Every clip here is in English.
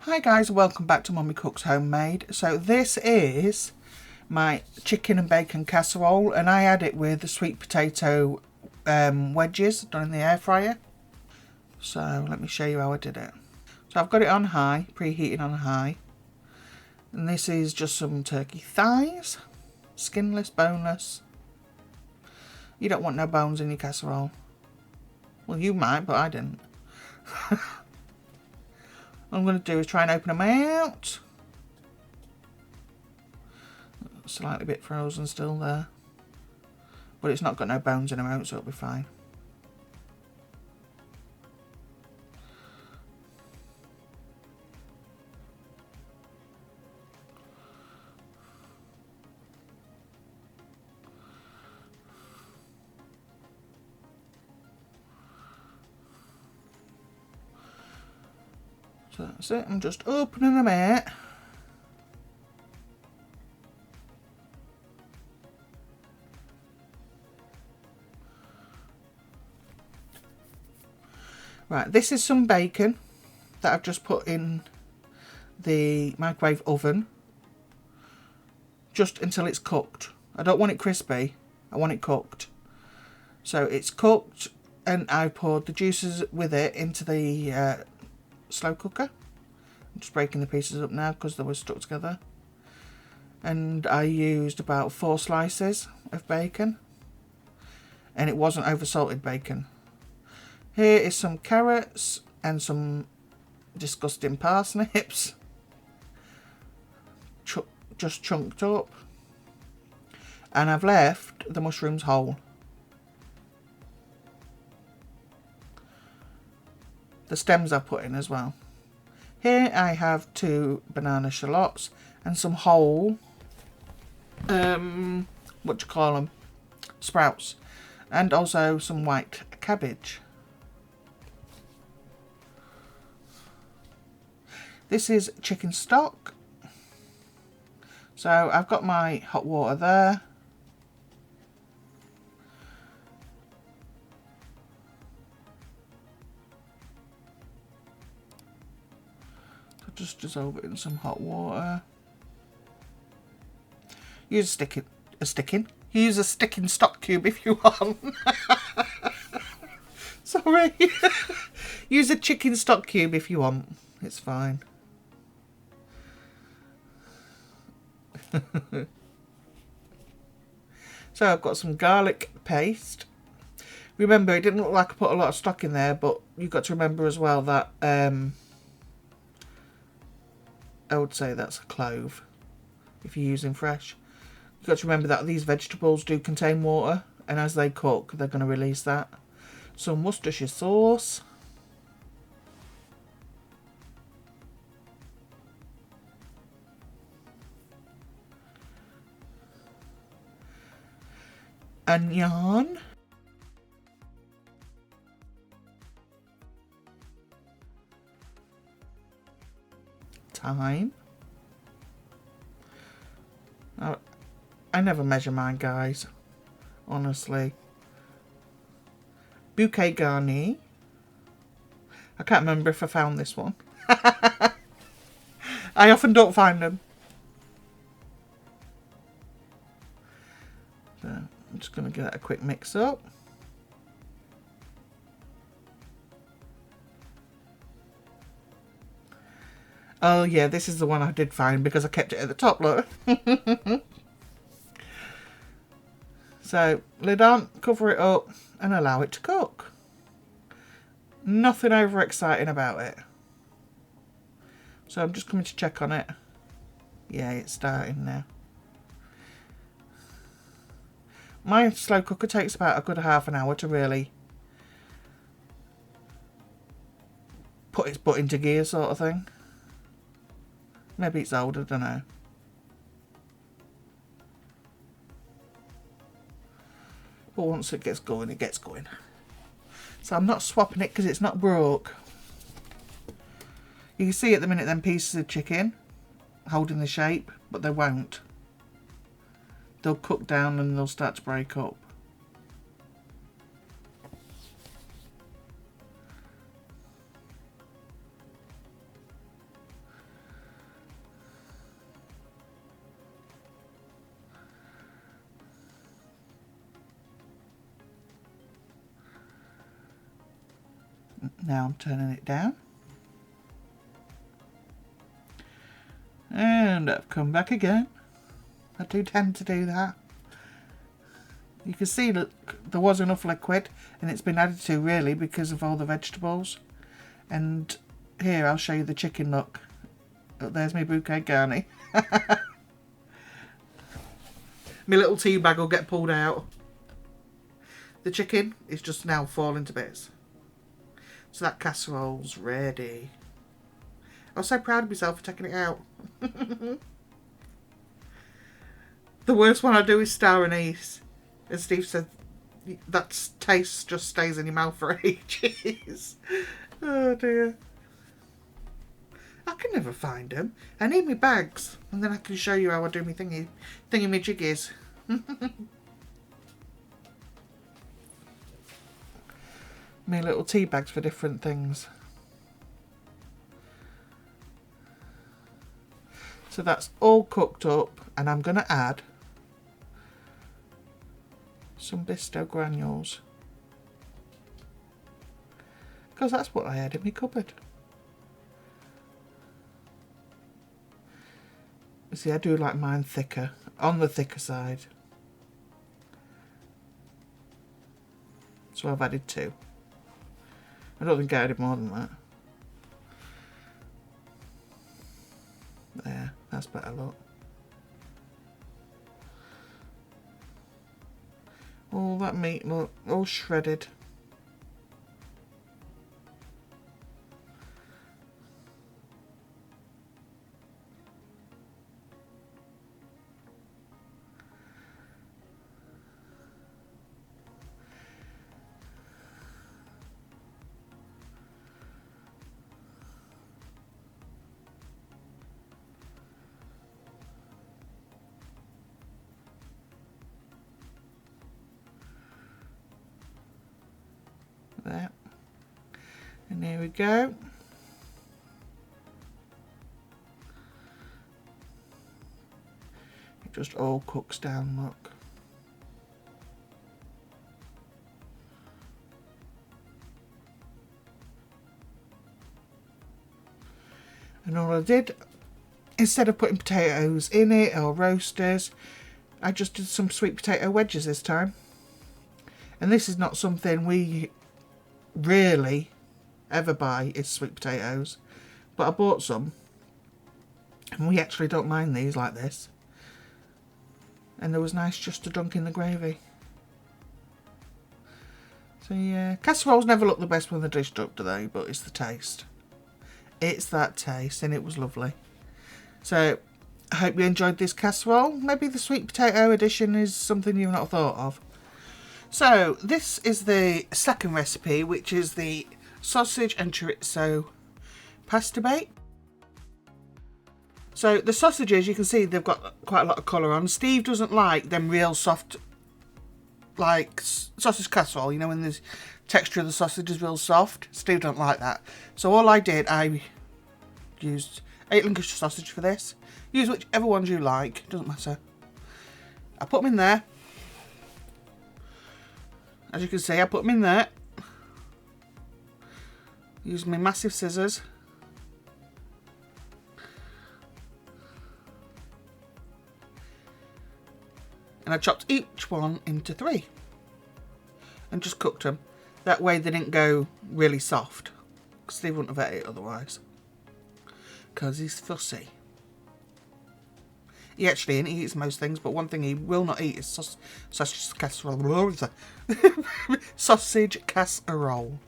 Hi guys, welcome back to Mummy Cooks Homemade. So this is my chicken and bacon casserole, and I had it with the sweet potato wedges done in the air fryer. So let me show you how I did it. So I've got it on high, preheating on high. And this is just some turkey thighs, skinless, boneless. You don't want no bones in your casserole. Well, you might, but I didn't. What I'm going to do is try and open them out. Slightly bit frozen still there. But it's not got no bones in them out, so it'll be fine. So that's it, I'm just opening them out. Right, this is some bacon that I've just put in the microwave oven just until it's cooked. I don't want it crispy, I want it cooked. So it's cooked and I poured the juices with it into the slow cooker. I'm just breaking the pieces up now because they were stuck together. And I used about 4 slices of bacon, and it wasn't over salted bacon. Here is some carrots and some disgusting parsnips, just chunked up, and I've left the mushrooms whole. The stems I've put in as well. Here I have 2 banana shallots and some whole, sprouts, and also some white cabbage. This is chicken stock. So I've got my hot water there. So just dissolve it in some hot water. Use Use a sticking stock cube if you want. Sorry. Use a chicken stock cube if you want. It's fine. So I've got some garlic paste. Remember, it didn't look like I put a lot of stock in there, but you've got to remember as well that I would say that's a clove if you're using fresh. You've got to remember that these vegetables do contain water, and as they cook, they're going to release that. Some Worcestershire sauce. Onion. Thyme. I never measure mine, guys. Honestly. Bouquet garni. I can't remember if I found this one. I often don't find them. So I'm just going to give that a quick mix up. Oh yeah, this is the one I did find because I kept it at the top, look. So, lid on, cover it up and allow it to cook. Nothing overexciting about it. So I'm just coming to check on it. Yeah, it's starting now. My slow cooker takes about a good half an hour to really put its butt into gear, sort of thing. Maybe it's old, I don't know. But once it gets going, it gets going. So I'm not swapping it because it's not broke. You can see at the minute them pieces of chicken holding the shape, but they won't. They'll cook down and they'll start to break up. Now I'm turning it down. And I've come back again. I do tend to do that. You can see that there was enough liquid and it's been added to really because of all the vegetables. And here I'll show you the chicken look. Oh, there's my bouquet garni. My little tea bag will get pulled out. The chicken is just now falling to bits. So that casserole's ready. I was so proud of myself for taking it out. The worst one I do is star anise. As Steve said, that taste just stays in your mouth for ages. Oh dear. I can never find them. I need my bags, and then I can show you how I do my thingy-my-jiggies. My little tea bags for different things. So that's all cooked up, and I'm going to add some Bisto granules. Because that's what I had in my cupboard. See, I do like mine thicker, on the thicker side. So I've added 2. I don't think I added more than that. There, that's better look. All that meat look, all shredded. There. And there we go. It just all cooks down, look. And all I did, instead of putting potatoes in it or roasters, I just did some sweet potato wedges this time. And this is not something we really ever buy, is sweet potatoes, but I bought some and we actually don't mind these like this, and it was nice just to dunk in the gravy. So yeah, casseroles never look the best when they're dished up, do they? But it's the taste. It's that taste, and it was lovely. So I hope you enjoyed this casserole. Maybe the sweet potato edition is something you've not thought of. So this is the second recipe, which is the sausage and chorizo pasta bake. So the sausages, you can see they've got quite a lot of colour on. Steve doesn't like them real soft, like sausage casserole, you know, when the texture of the sausage is real soft. Steve don't like that. So all I did, I used 8 Lancashire sausage for this. Use whichever ones you like, doesn't matter. I put them in there. As you can see, I put them in there. Use my massive scissors. And I chopped each one into 3. And just cooked them. That way they didn't go really soft. Because Steve wouldn't have ate it otherwise. Because he's fussy. He actually eats most things, but one thing he will not eat is sausage casserole. Sausage casserole.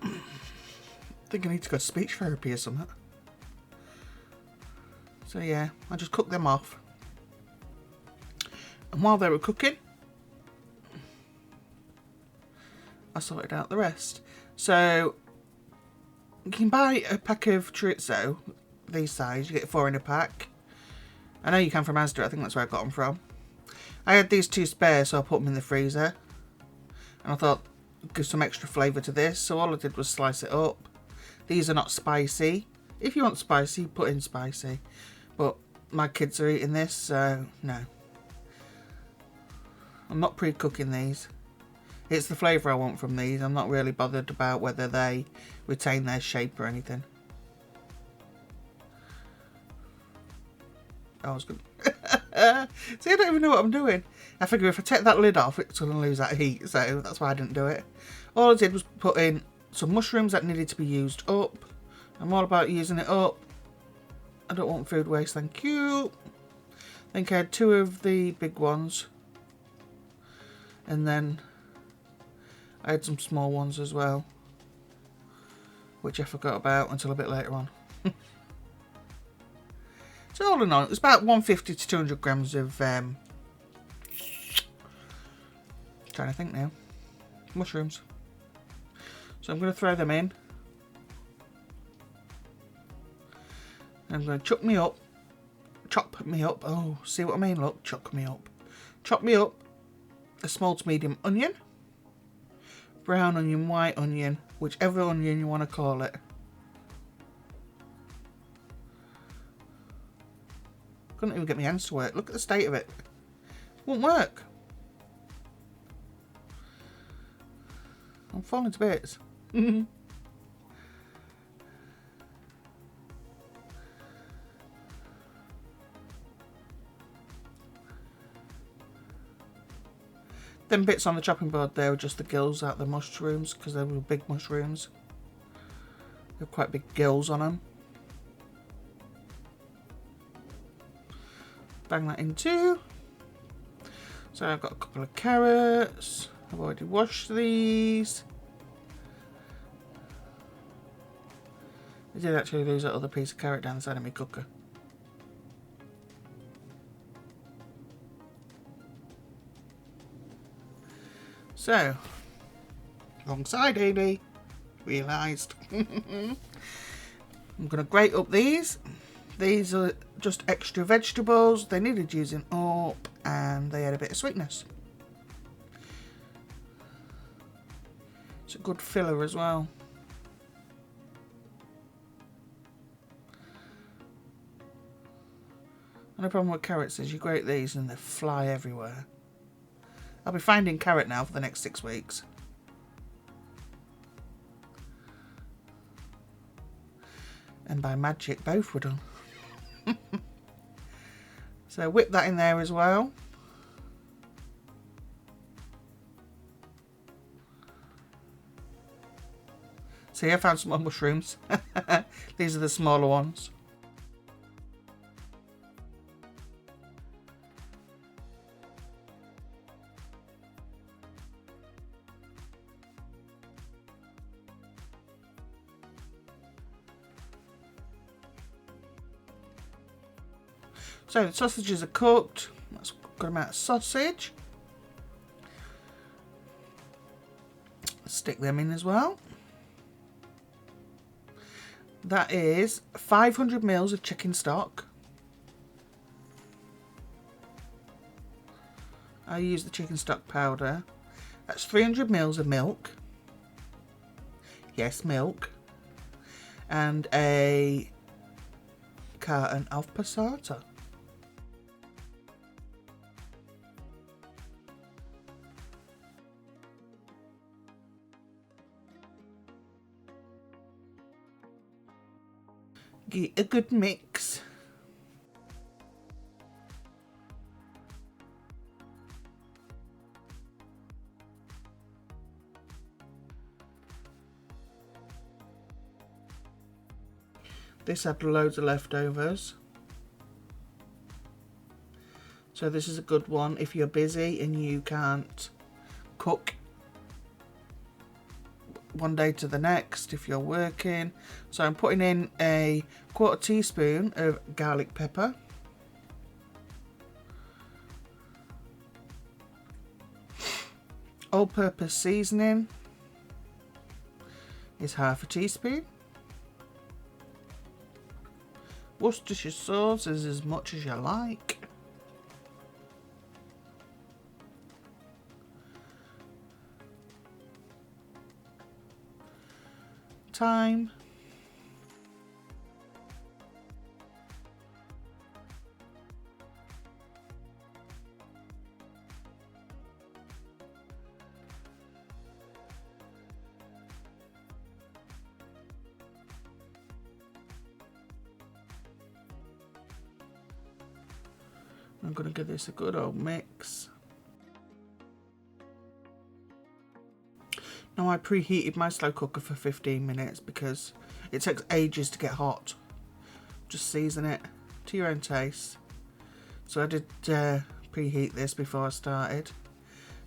I think I need to go to speech therapy or something. So yeah, I just cooked them off. And while they were cooking, I sorted out the rest. So you can buy a pack of chorizo, these size, you get 4 in a pack. I know you can from Asda, I think that's where I got them from. I had these 2 spare, so I put them in the freezer. And I thought, give some extra flavour to this, so all I did was slice it up. These are not spicy. If you want spicy, put in spicy. But my kids are eating this, so no. I'm not pre-cooking these. It's the flavour I want from these. I'm not really bothered about whether they retain their shape or anything. I was good. See, I don't even know what I'm doing. I figure if I take that lid off, it's going to lose that heat, so that's why I didn't do it. All I did was put in some mushrooms that needed to be used up. I'm all about using it up. I don't want food waste, thank you. I think I had 2 of the big ones. And then I had some small ones as well, which I forgot about until a bit later on. So all in all, it's about 150 to 200 grams of, trying to think now, mushrooms. So I'm going to throw them in. I'm going to chop me up. Oh, see what I mean? Look, chop me up. Chop me up a small to medium onion. Brown onion, white onion, whichever onion you want to call it. Couldn't even get my hands to work. Look at the state of it. Won't work. I'm falling to bits. Then bits on the chopping board there were just the gills out of the mushrooms, because they were big mushrooms. They've quite big gills on them. Bang that in too. So I've got a couple of carrots. I've already washed these. I did actually lose that other piece of carrot down the side of my cooker. So, wrong side, Amy. Realised. I'm going to grate up these. These are just extra vegetables. They needed using up and they had a bit of sweetness. It's a good filler as well. And the problem with carrots is you grate these and they fly everywhere. I'll be finding carrot now for the next 6 weeks. And by magic, both were done. So whip that in there as well. See, I found some more mushrooms. These are the smaller ones. So the sausages are cooked. That's a good amount of sausage. Stick them in as well. That is 500 mils of chicken stock. I use the chicken stock powder. That's 300 mils of milk. Yes, milk. And a carton of passata. Get a good mix. This had loads of leftovers. So this is a good one if you're busy and you can't cook one day to the next if you're working. So I'm putting in a 1/4 teaspoon of garlic pepper. All-purpose seasoning is 1/2 teaspoon. Worcestershire sauce is as much as you like. Thyme. I'm going to give this a good old mix. Now I preheated my slow cooker for 15 minutes because it takes ages to get hot. Just season it to your own taste. So I did preheat this before I started.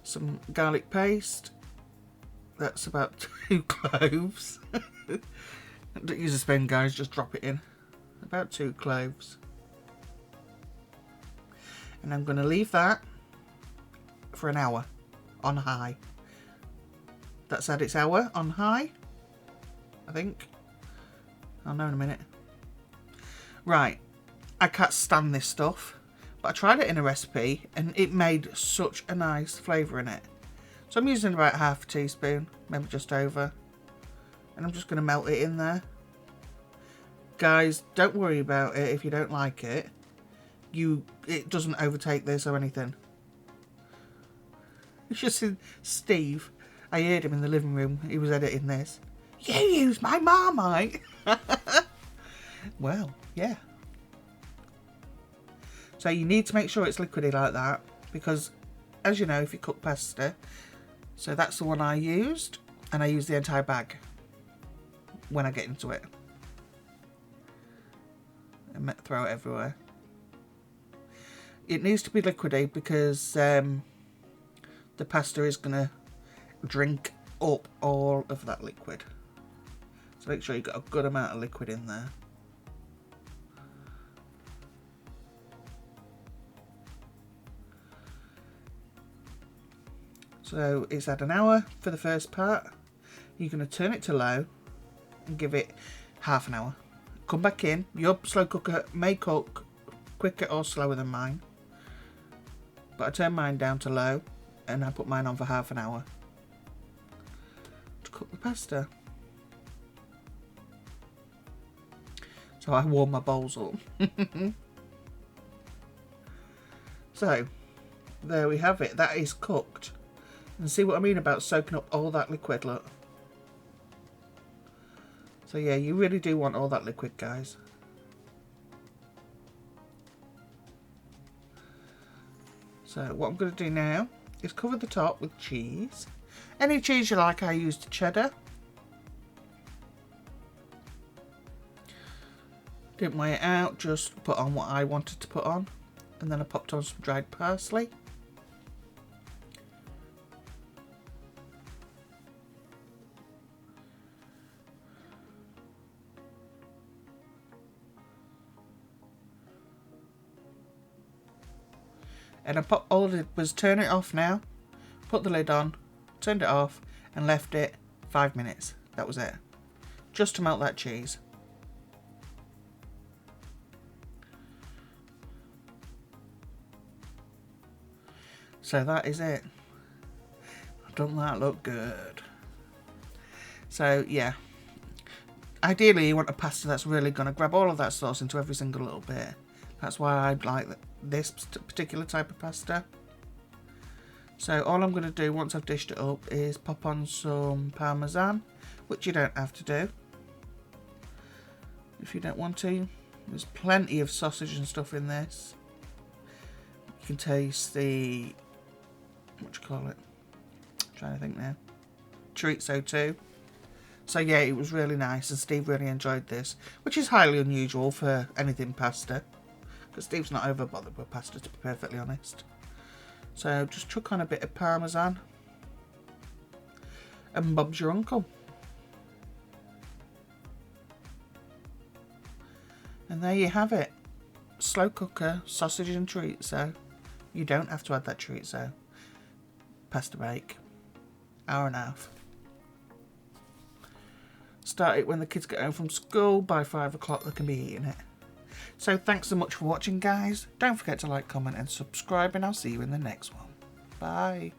Some garlic paste. That's about 2 cloves. Don't use a spoon, guys, just drop it in. About 2 cloves. And I'm going to leave that for an hour on high. That's had its hour on high, I think. I'll know in a minute. Right, I can't stand this stuff, but I tried it in a recipe and it made such a nice flavour in it. So I'm using about half a teaspoon, maybe just over. And I'm just going to melt it in there. Guys, don't worry about it if you don't like it. It doesn't overtake this or anything. You should see Steve. I heard him in the living room. He was editing this. You use my Marmite. Well, yeah. So you need to make sure it's liquidy like that, because as you know, if you cook pasta, so that's the one I used, and I used the entire bag when I get into it. And throw it everywhere. It needs to be liquidy because the pasta is going to drink up all of that liquid. So make sure you've got a good amount of liquid in there. So it's had an hour for the first part. You're going to turn it to low and give it half an hour. Come back in. Your slow cooker may cook quicker or slower than mine. But I turned mine down to low and I put mine on for half an hour to cook the pasta. So I warm my bowls up. So there we have it. That is cooked. And see what I mean about soaking up all that liquid, look. So yeah, you really do want all that liquid, guys. So what I'm going to do now is cover the top with cheese. Any cheese you like. I used cheddar. Didn't weigh it out, just put on what I wanted to put on. And then I popped on some dried parsley. And all I did was turn it off now, put the lid on, turned it off, and left it 5 minutes. That was it. Just to melt that cheese. So that is it. Doesn't that look good? So yeah. Ideally you want a pasta that's really going to grab all of that sauce into every single little bit. That's why I like this particular type of pasta. So all I'm going to do once I've dished it up is pop on some parmesan, which you don't have to do if you don't want to. There's plenty of sausage and stuff in this. You can taste the, what do you call it? I'm trying to think now. Chorizo too. So yeah, it was really nice and Steve really enjoyed this, which is highly unusual for anything pasta. Because Steve's not over bothered with pasta, to be perfectly honest. So just chuck on a bit of parmesan. And Bob's your uncle. And there you have it. Slow cooker, sausage and chorizo. You don't have to add that chorizo. Pasta bake. Hour and a half. Start it when the kids get home from school. By 5 o'clock they can be eating it. So thanks so much for watching, guys. Don't forget to like, comment and subscribe, and I'll see you in the next one. Bye.